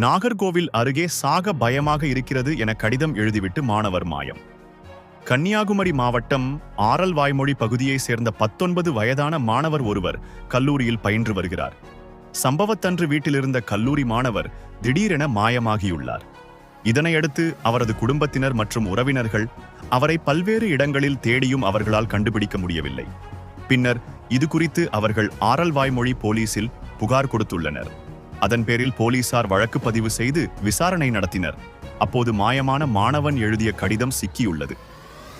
நாகர்கோவில் அருகே சாக பயமாக இருக்கிறது என கடிதம் எழுதிவிட்டு மாணவர் மாயம். கன்னியாகுமரி மாவட்டம் ஆரல்வாய்மொழி பகுதியைச் சேர்ந்த 19 வயதான மாணவர் ஒருவர் கல்லூரியில் பயின்று வருகிறார். சம்பவத்தன்று வீட்டிலிருந்த கல்லூரி மாணவர் திடீரென மாயமாகியுள்ளார். இதனையடுத்து அவரது குடும்பத்தினர் மற்றும் உறவினர்கள் அவரை பல்வேறு இடங்களில் தேடியும் அவர்களால் கண்டுபிடிக்க முடியவில்லை. பின்னர் இது குறித்து அவர்கள் ஆரல்வாய்மொழி போலீசில் புகார் கொடுத்துள்ளனர். அதன் பேரில் போலீசார் வழக்கு பதிவு செய்து விசாரணை நடத்தினர். அப்போது மாயமான மாணவன் எழுதிய கடிதம் சிக்கியுள்ளது.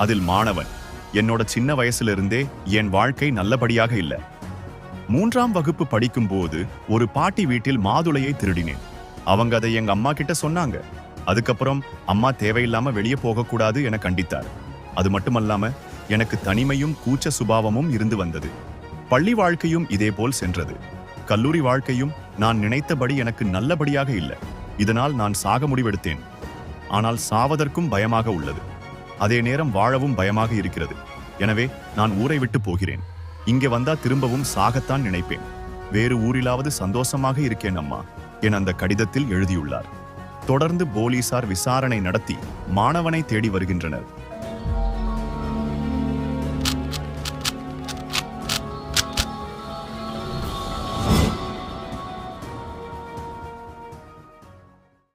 அதில் மாணவன், என்னோட சின்ன வயசிலிருந்தே என் வாழ்க்கை நல்லபடியாக இல்ல. 3ஆம் வகுப்பு படிக்கும்போது ஒரு பாட்டி வீட்டில் மாதுளையை திருடினேன். அவங்க அதை எங்க அம்மா கிட்ட சொன்னாங்க. அதுக்கப்புறம் அம்மா தேவையில்லாம வெளியே போகக்கூடாது என கண்டித்தார். அது மட்டுமல்லாம எனக்கு தனிமையும் கூச்ச சுபாவமும் இருந்து வந்தது. பள்ளி வாழ்க்கையும் இதேபோல் சென்றது. கல்லூரி வாழ்க்கையும் நான் நினைத்தபடி எனக்கு நல்லபடியாக இல்லை. இதனால் நான் சாக முடிவெடுத்தேன். ஆனால் சாவதற்கும் பயமாக உள்ளது. அதே நேரம் வாழவும் பயமாக இருக்கிறது. எனவே நான் ஊரை விட்டு போகிறேன். இங்கே வந்தா திரும்பவும் சாகத்தான் நினைப்பேன். வேறு ஊரிலாவது சந்தோஷமாக இருக்கேன் அம்மா என அந்த கடிதத்தில் எழுதியுள்ளார். தொடர்ந்து போலீசார் விசாரணை நடத்தி மாணவனை தேடி வருகின்றனர்.